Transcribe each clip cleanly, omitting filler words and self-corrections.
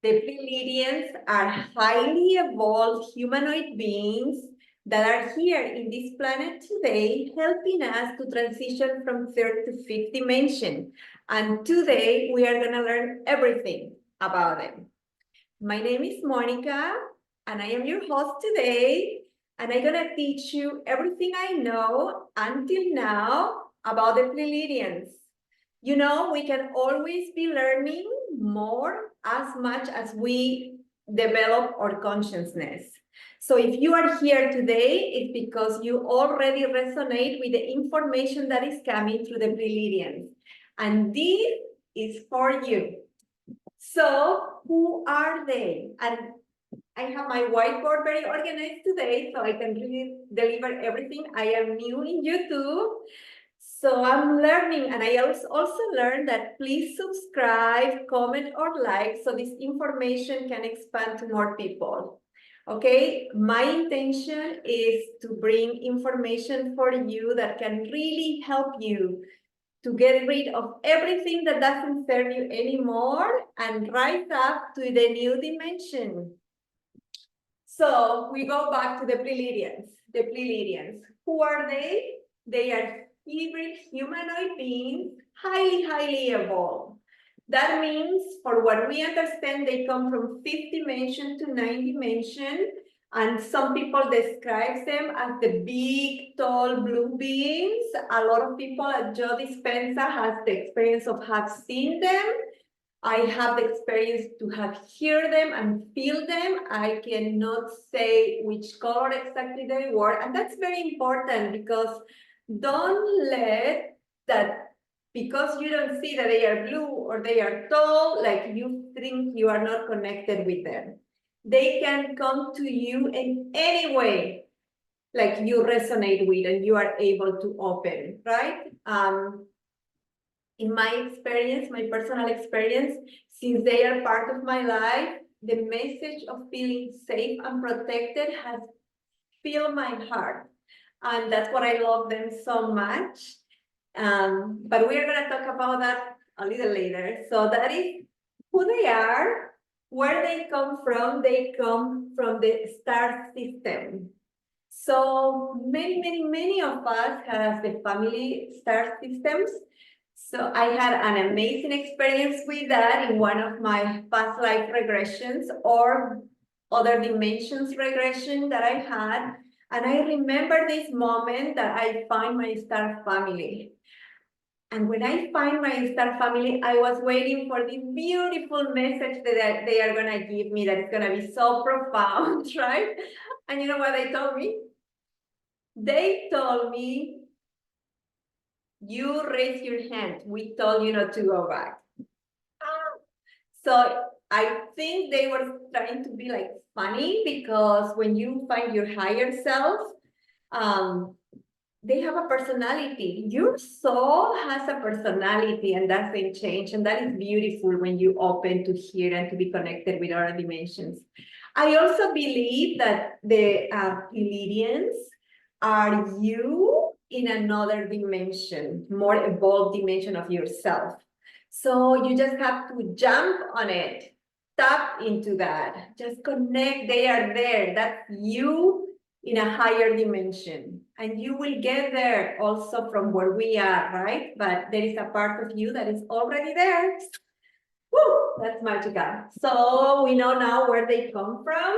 The Pleiadians are highly evolved humanoid beings that are here in this planet today, helping us to transition from third to fifth dimension. And today we are going to learn everything about them. My name is Monica, and I am your host today. And I'm going to teach you everything I know until now about the Pleiadians. You know, we can always be learning more as much as we develop our consciousness. So if you are here today, it's because you already resonate with the information that is coming through the Pleiadians. And this is for you. So who are they? And I have my whiteboard very organized today, so I can really deliver everything. I am new in YouTube. So I'm learning, and I also learned that please subscribe, comment, or like so this information can expand to more people. Okay, my intention is to bring information for you that can really help you to get rid of everything that doesn't serve you anymore and rise up to the new dimension. So we go back to the Pleiadians. The Pleiadians, who are they? They are hybrid humanoid beings, highly evolved. That means, for what we understand, they come from fifth dimension to ninth dimension, and some people describe them as the big, tall blue beings. A lot of people at Dispenza has the experience of have seen them. I have the experience to have heard them and feel them. I cannot say which color exactly they were, and that's very important because don't let that, because you don't see that they are blue or they are tall, like you think you are not connected with them. They can come to you in any way, like you resonate with and you are able to open, right? In my experience, my personal experience, since they are part of my life, the message of feeling safe and protected has filled my heart. And that's what I love them so much. But we're going to talk about that a little later. So that is who they are, where they come from. They come from the star system. So many of us have the family star systems. So I had an amazing experience with that in one of my past life regressions or other dimensions regression that I had. And I remember this moment that I find my star family. And when I find my star family, I was waiting for this beautiful message that they are going to give me that is going to be so profound, right? And you know what they told me? They told me, you raise your hand. We told you not to go back. So I think they were trying to be like funny because when you find your higher self, they have a personality. Your soul has a personality and doesn't change. And that is beautiful when you open to hear and to be connected with other dimensions. I also believe that the Pleiadians are you in another dimension, more evolved dimension of yourself. So you just have to jump on it, tap into that, just connect. They are there. That's you in a higher dimension. And you will get there also from where we are, right? But there is a part of you that is already there. Woo, that's magical. So we know now where they come from.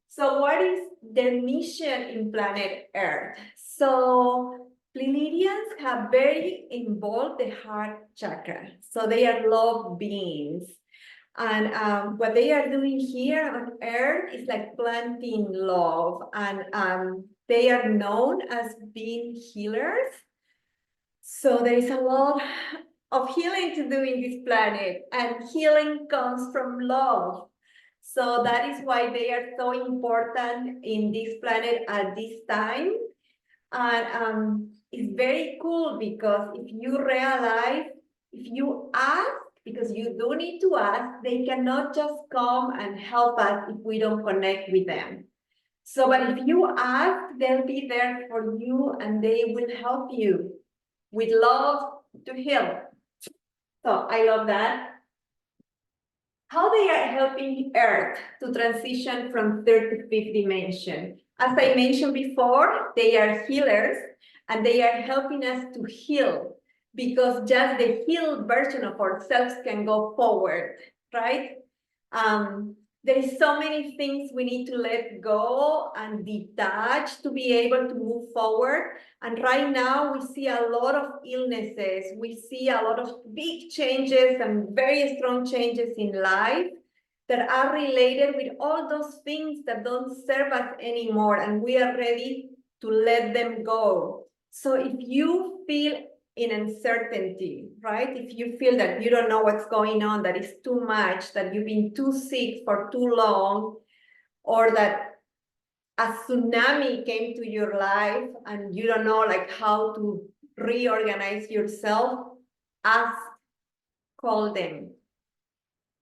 So what is their mission in planet Earth? So Pleiadians have very involved the heart chakra. So they are love beings. And what they are doing here on Earth is like planting love. And they are known as being healers. So there is a lot of healing to do in this planet, and healing comes from love. So that is why they are so important in this planet at this time. And it's very cool because if you realize, if you ask, because you do need to ask, they cannot just come and help us if we don't connect with them. So, but if you ask, they'll be there for you and they will help you with love to heal. So I love that. how they are helping Earth to transition from third to fifth dimension. As I mentioned before, they are healers and they are helping us to heal because just the healed version of ourselves can go forward, right? There is so many things we need to let go and detach to be able to move forward. And right now we see a lot of illnesses. We see a lot of big changes and very strong changes in life that are related with all those things that don't serve us anymore. And we are ready to let them go. So if you feel in uncertainty, right? If you feel that you don't know what's going on, that is too much, that you've been too sick for too long, or that a tsunami came to your life and you don't know like how to reorganize yourself, ask, call them.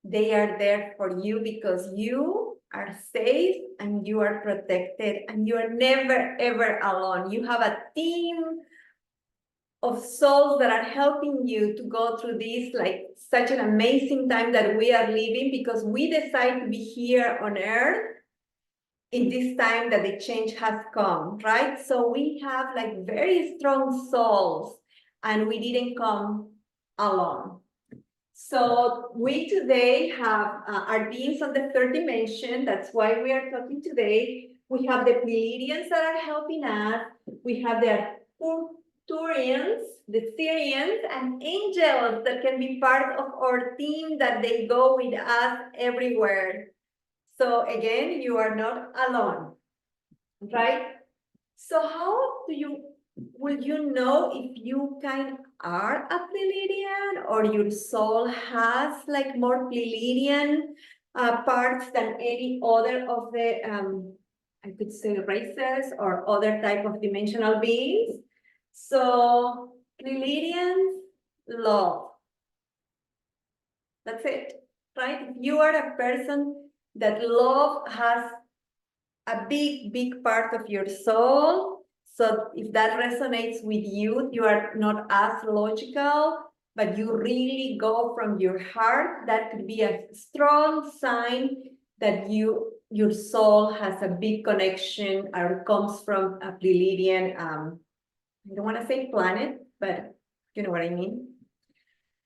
They are there for you because you are safe and you are protected and you are never, ever alone. You have a team of souls that are helping you to go through this, like such an amazing time that we are living because we decide to be here on Earth in this time that the change has come, right? So we have like very strong souls and we didn't come alone. So we today have our beings on the third dimension. That's why we are talking today. We have the Pleiadians that are helping us. We have the Arcturians, the Syrians, and angels that can be part of our team that they go with us everywhere. So again, you are not alone, right? So how will you know if you kind are a Pleiadian or your soul has like more Pleiadian parts than any other of the, I could say races or other type of dimensional beings? So Pleiadians love. That's it, right? If you are a person that love has a big, big part of your soul. So if that resonates with you, you are not as logical, but you really go from your heart. That could be a strong sign that your soul has a big connection or comes from a Pleiadian, I don't want to say planet, but you know what I mean.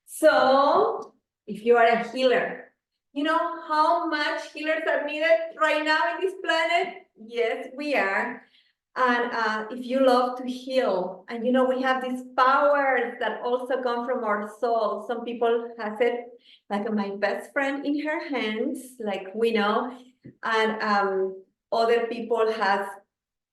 So if you are a healer, you know how much healers are needed right now in this planet? Yes, we are. And if you love to heal, and you know, we have these powers that also come from our soul. Some people have it, like my best friend in her hands, like we know, and other people have,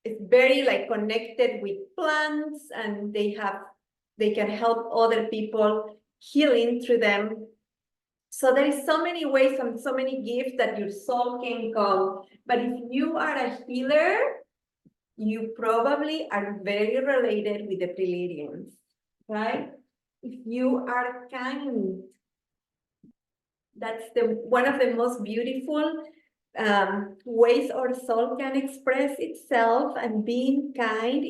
it's very like connected with plants, and they can help other people healing through them. So there is so many ways and so many gifts that your soul can come. But if you are a healer, you probably are very related with the Pleiadians, right? If you are kind, that's one of the most beautiful ways our soul can express itself, and being kind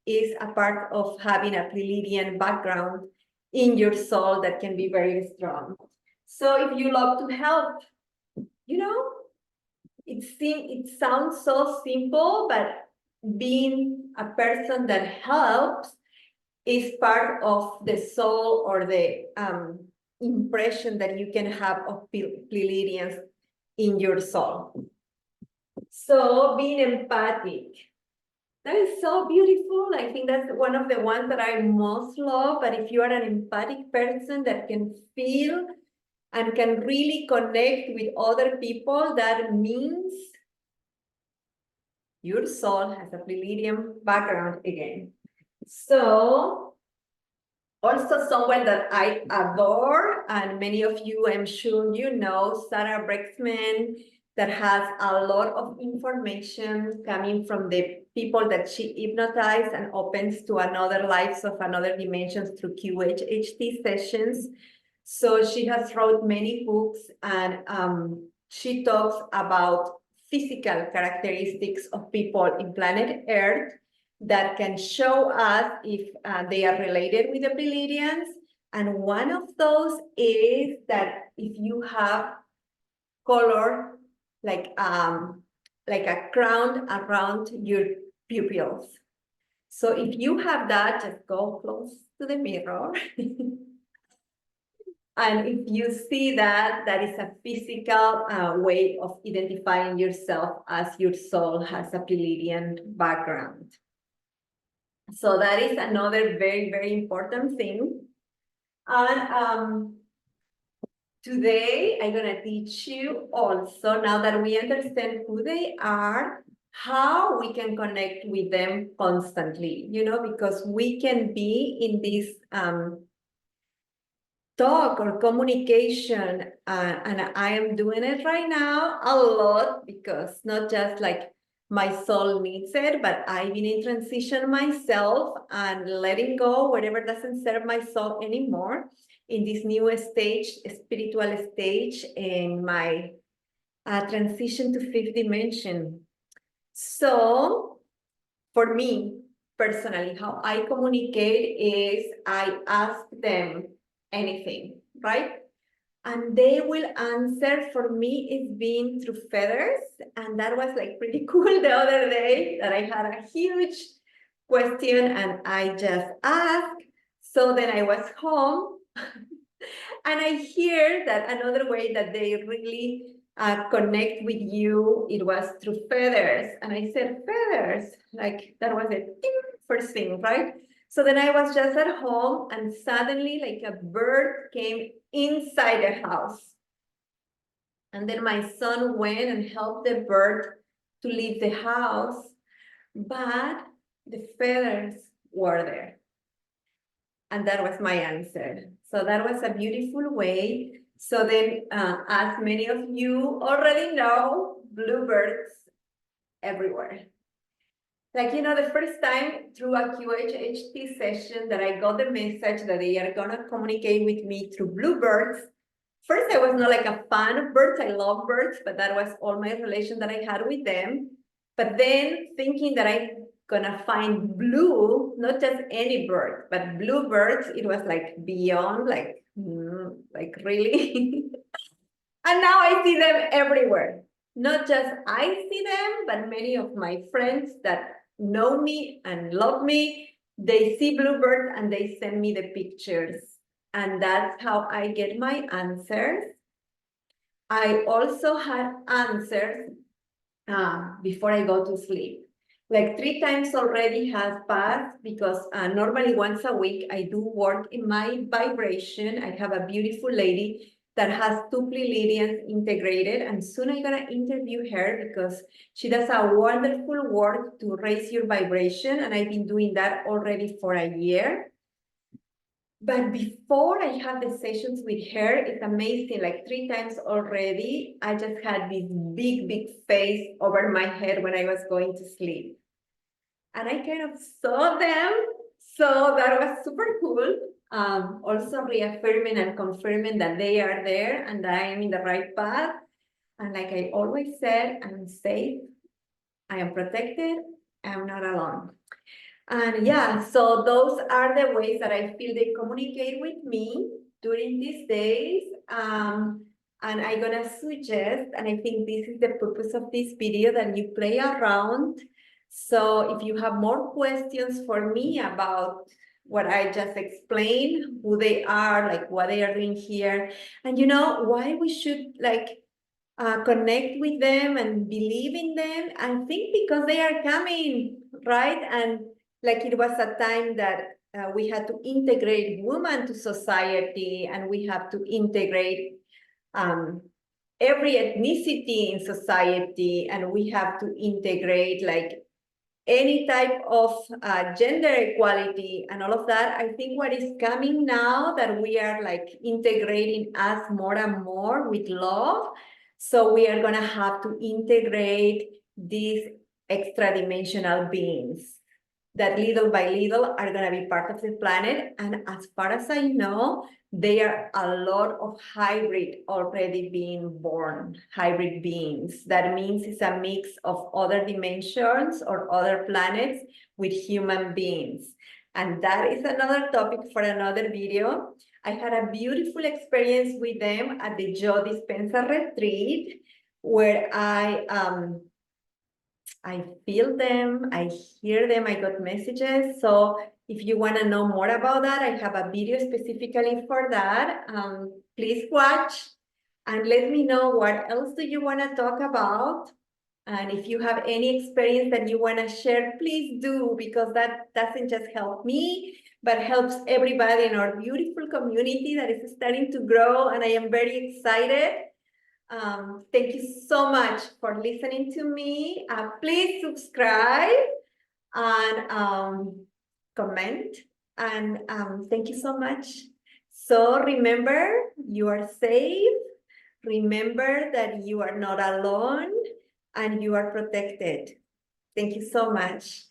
is a part of having a Pleiadian background in your soul that can be very strong. So if you love to help, you know, it sounds so simple, but being a person that helps is part of the soul or the impression that you can have of Pleiadians in your soul. So being empathic, that is so beautiful. I think that's one of the ones that I most love. But if you are an empathic person that can feel and can really connect with other people, that means your soul has a Pleiadian background again. So also someone that I adore, and many of you, I'm sure you know, Sarah Brexman, that has a lot of information coming from the people that she hypnotized and opens to another lives of another dimensions through QHHT sessions. So she has wrote many books, and she talks about physical characteristics of people in planet Earth that can show us if they are related with the Pleiadians. And one of those is that if you have color, like a crown around your pupils. So if you have that, just go close to the mirror. And if you see that, that is a physical way of identifying yourself as your soul has a Pleiadian background. So that is another very, very important thing. And today I'm gonna teach you also, now that we understand who they are, how we can connect with them constantly, you know, because we can be in this talk or communication, and I am doing it right now a lot, because not just like my soul needs it, but I've been in transition myself and letting go whatever doesn't serve my soul anymore in this new stage, spiritual stage, in my transition to fifth dimension. So for me personally, how I communicate is I ask them anything, right? And they will answer. For me, it's been through feathers. And that was like pretty cool the other day, that I had a huge question and I just asked. So then I was home and I hear that another way that they really connect with you, it was through feathers. And I said, feathers, like that was a first thing, right? So then I was just at home and suddenly like a bird came inside the house. And then my son went and helped the bird to leave the house, but the feathers were there. And that was my answer. So that was a beautiful way. So then, as many of you already know, bluebirds everywhere. Like, you know, the first time through a QHHT session that I got the message that they are gonna communicate with me through bluebirds. First, I was not like a fan of birds. I love birds, but that was all my relation that I had with them. But then thinking that I'm gonna find blue, not just any bird, but bluebirds, it was like beyond, like really. And now I see them everywhere. Not just I see them, but many of my friends that know me and love me, they see bluebirds and they send me the pictures. And that's how I get my answers. I also had answers before I go to sleep. Like 3 times already has passed, because normally once a week I do work in my vibration. I have a beautiful lady that has 2 Pleiadians integrated, and soon I'm gonna interview her because she does a wonderful work to raise your vibration, and I've been doing that already for a year. But before I have the sessions with her, it's amazing, like 3 times already, I just had this big, big face over my head when I was going to sleep. And I kind of saw them, so that was super cool. Also reaffirming and confirming that they are there and that I am in the right path. And like I always said, I'm safe, I am protected, I'm not alone. And yeah, so those are the ways that I feel they communicate with me during these days. And I'm gonna suggest, and I think this is the purpose of this video, that you play around. So if you have more questions for me about what I just explained, who they are, like what they are doing here, and you know, why we should like connect with them and believe in them, I think because they are coming, right? And like it was a time that we had to integrate women to society, and we have to integrate every ethnicity in society, and we have to integrate like any type of gender equality and all of that. I think what is coming now, that we are like integrating us more and more with love. So we are gonna have to integrate these extra dimensional beings that little by little are gonna be part of the planet. And as far as I know, there are a lot of hybrid already being born, hybrid beings. That means it's a mix of other dimensions or other planets with human beings. And that is another topic for another video. I had a beautiful experience with them at the Dispenza retreat, where I feel them, I hear them, I got messages. So if you want to know more about that, I have a video specifically for that. Please watch and let me know what else do you want to talk about. And if you have any experience that you want to share, please do, because that doesn't just help me, but helps everybody in our beautiful community that is starting to grow. And I am very excited. Thank you so much for listening to me. Please subscribe and comment. And thank you so much. So remember, you are safe. Remember that you are not alone and you are protected. Thank you so much.